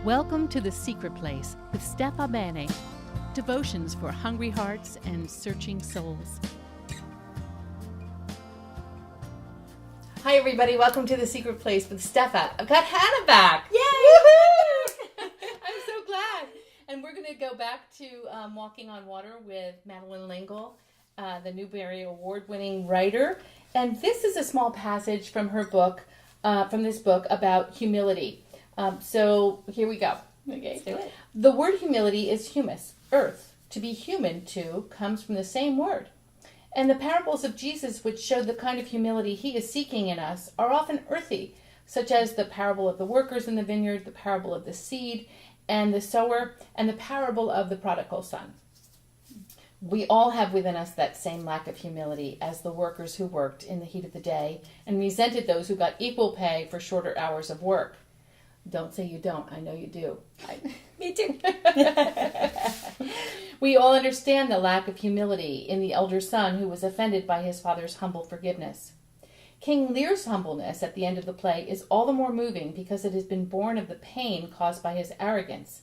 Welcome to The Secret Place with Steffa Bennett. Devotions for hungry hearts and searching souls. Hi everybody, welcome to The Secret Place with Steffa. I've got Hannah back. Yay! Woohoo! I'm so glad. And we're going to go back to Walking on Water with Madeline L'Engle, the Newbery Award-winning writer. And this is a small passage from her book, from this book about humility. So here we go. Okay. Let's do it. The word humility is humus, earth. To be human, too, comes from the same word. And the parables of Jesus, which show the kind of humility he is seeking in us, are often earthy, such as the parable of the workers in the vineyard, the parable of the seed and the sower, and the parable of the prodigal son. We all have within us that same lack of humility as the workers who worked in the heat of the day and resented those who got equal pay for shorter hours of work. Don't say you don't. I know you do. Me too. We all understand the lack of humility in the elder son who was offended by his father's humble forgiveness. King Lear's humbleness at the end of the play is all the more moving because it has been born of the pain caused by his arrogance.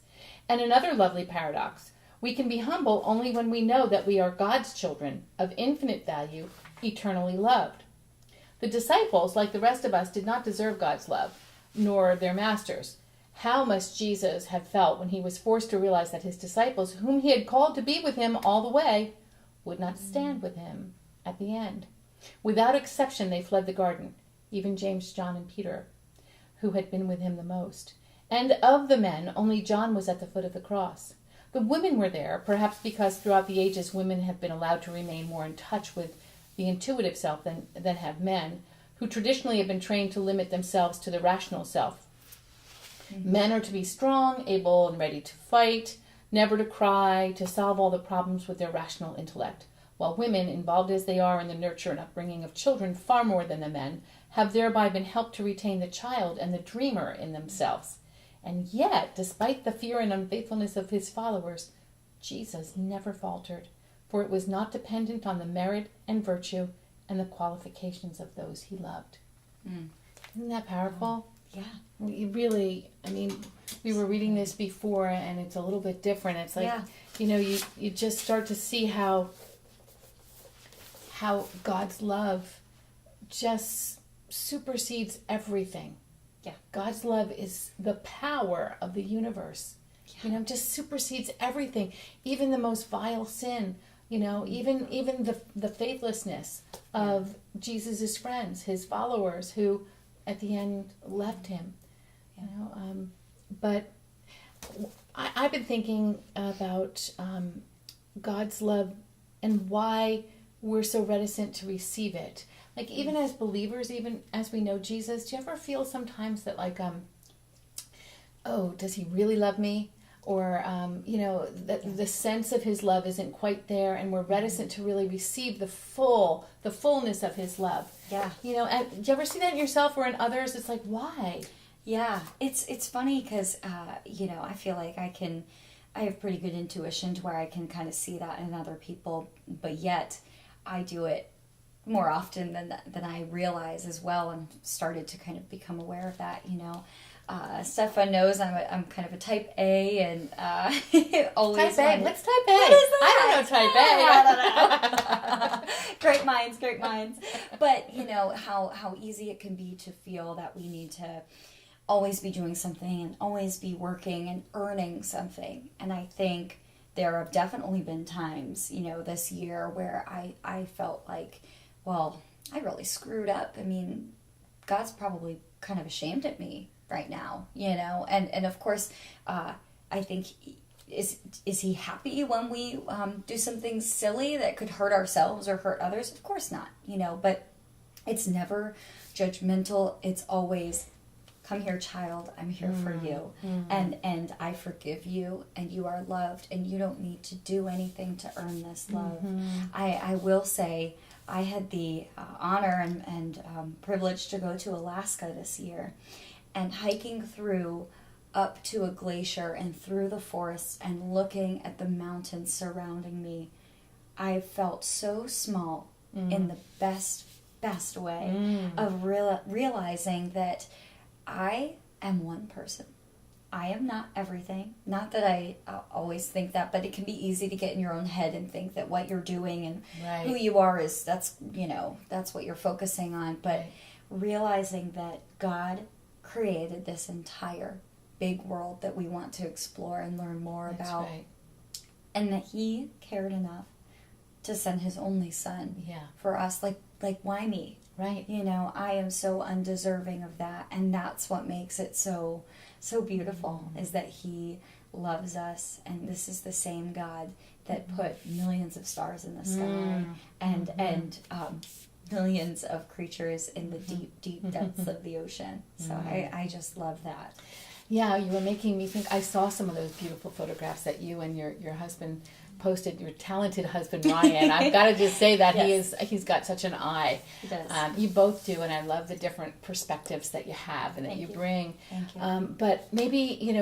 And another lovely paradox. We can be humble only when we know that we are God's children, of infinite value, eternally loved. The disciples, like the rest of us, did not deserve God's love, nor their masters. How must Jesus have felt when he was forced to realize that his disciples, whom he had called to be with him all the way, would not stand with him at the end? Without exception, they fled the garden, even James, John, and Peter, who had been with him the most. And of the men, only John was at the foot of the cross. The women were there, perhaps because throughout the ages women have been allowed to remain more in touch with the intuitive self than have men, who traditionally have been trained to limit themselves to the rational self. Mm-hmm. Men are to be strong, able, and ready to fight, never to cry, to solve all the problems with their rational intellect, while women, involved as they are in the nurture and upbringing of children far more than the men, have thereby been helped to retain the child and the dreamer in themselves. And yet, despite the fear and unfaithfulness of his followers, Jesus never faltered, for it was not dependent on the merit and virtue and the qualifications of those he loved. Isn't that powerful? Yeah. We were reading this before, and it's a little bit different. It's like, you just start to see how God's love just supersedes everything. Yeah. God's love is the power of the universe. Yeah. Just supersedes everything, even the most vile sin. Even the faithlessness of Jesus' friends, his followers, who at the end left him. But I've been thinking about God's love and why we're so reticent to receive it. Like, even as believers, even as we know Jesus, do you ever feel sometimes that does he really love me? Or, the sense of his love isn't quite there, and we're reticent to really receive the fullness of his love. Yeah. And do you ever see that in yourself or in others? It's like, why? Yeah. It's funny because, I feel like I have pretty good intuition to where I can kind of see that in other people, but yet I do it more often than I realize as well, and started to kind of become aware of that, Stefan knows I'm kind of a type A, and always type A. What's type A? What is that? I don't know type A. Great minds. But how easy it can be to feel that we need to always be doing something and always be working and earning something. And I think there have definitely been times, this year where I felt like, well, I really screwed up. I mean, God's probably kind of ashamed at me right now, and of course, I think, is he happy when we do something silly that could hurt ourselves or hurt others? Of course not, but it's never judgmental. It's always, come here, child, I'm here for you, and I forgive you, and you are loved, and you don't need to do anything to earn this love. I will say, I had the honor and privilege to go to Alaska this year, and hiking through up to a glacier and through the forests and looking at the mountains surrounding me, I felt so small in the best way of realizing that I am one person. I am not everything. Not that I always think that, but it can be easy to get in your own head and think that what you're doing and who you are is, that's what you're focusing on. But realizing that God created this entire big world that we want to explore and learn more about. Right. And that he cared enough to send his only son for us. Like why me? Right. I am so undeserving of that. And that's what makes it so beautiful, is that he loves us. And this is the same God that put millions of stars in the sky and millions of creatures in the deep depths of the ocean. So I just love that. Yeah, you were making me think. I saw some of those beautiful photographs that you and your husband posted. Your talented husband Ryan. I've got to just say that he's got such an eye. He does. You both do, and I love the different perspectives that you have and that you bring. Thank you. But maybe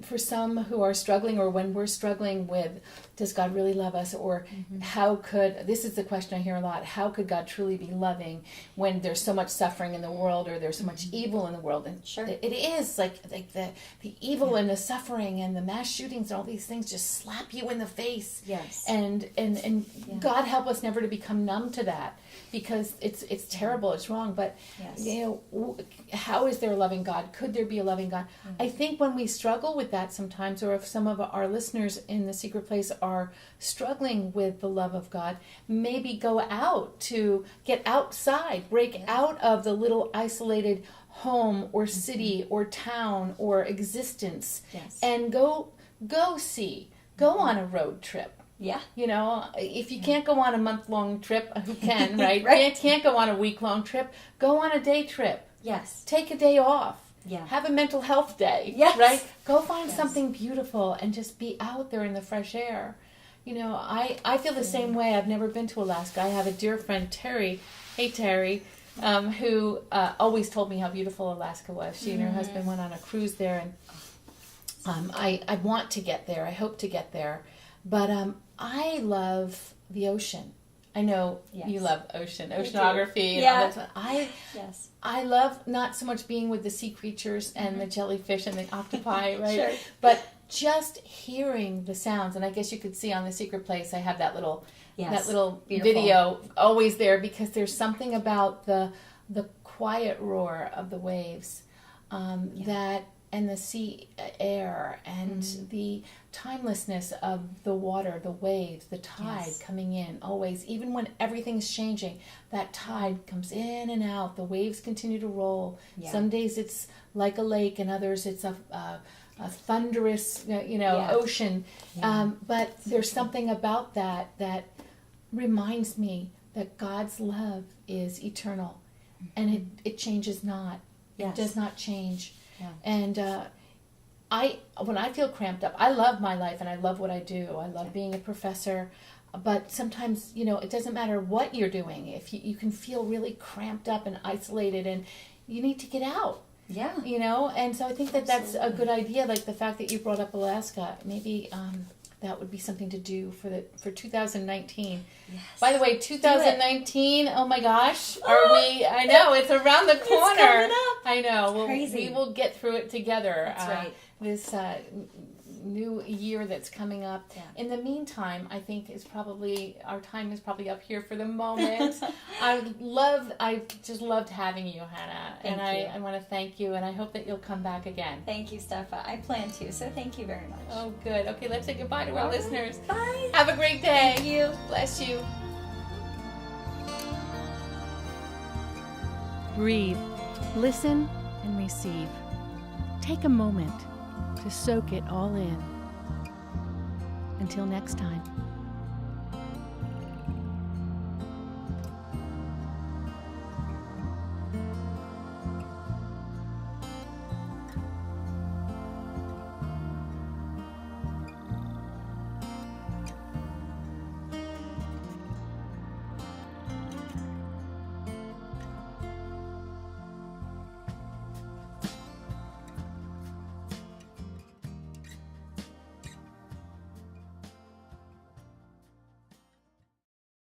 for some who are struggling, or when we're struggling with, does God really love us, or how could, this is the question I hear a lot, how could God truly be loving when there's so much suffering in the world, or there's so much evil in the world? And it is like the evil and the suffering and the mass shootings and all these things just slap you in the face. Yes. And God help us never to become numb to that, because it's terrible, it's wrong. But how is there a loving God? Could there be a loving God? I think when we struggle with that sometimes, or if some of our listeners in the secret place are struggling with the love of God, maybe go out to get outside, break out of the little isolated home or city or town or existence, and go on a road trip. Yeah. If you can't go on a month-long trip, who can, right? Right. Can't go on a week-long trip, go on a day trip. Yes. Take a day off. Yeah. Have a mental health day. Yes. Right? Go find something beautiful and just be out there in the fresh air. I feel the same way. I've never been to Alaska. I have a dear friend, Terry. Hey, Terry. Who always told me how beautiful Alaska was. She and her husband went on a cruise there, and I want to get there. I hope to get there. But I love the ocean. I know you love oceanography. And all that. I love not so much being with the sea creatures and the jellyfish and the octopi, right? Sure. But just hearing the sounds. And I guess you could see on The Secret Place, I have that little beautiful video always there, because there's something about the quiet roar of the waves, that, and the sea air, and the timelessness of the water, the waves, the tide coming in always, even when everything's changing, that tide comes in and out, the waves continue to roll. Some days it's like a lake, and others it's a thunderous ocean, but there's something about that reminds me that God's love is eternal, and it changes not. It does not change. And when I feel cramped up, I love my life and I love what I do. I love being a professor, but sometimes it doesn't matter what you're doing. If you can feel really cramped up and isolated, and you need to get out. And so I think that's a good idea. Like the fact that you brought up Alaska, maybe that would be something to do for 2019. Yes. By the way, 2019. Oh my gosh, are we? I know it's around the corner. It's coming up. I know. Crazy. We will get through it together. That's right. This new year that's coming up. In the meantime, I think our time is probably up here for the moment. I just loved having you, Hannah. Thank you. I want to thank you, and I hope that you'll come back again. Thank you, Steffa. I plan to, so thank you very much. Oh, good. Okay, let's say goodbye to our listeners. Bye. Have a great day. Thank you. Bless you. Breathe, listen, and receive. Take a moment to soak it all in. Until next time.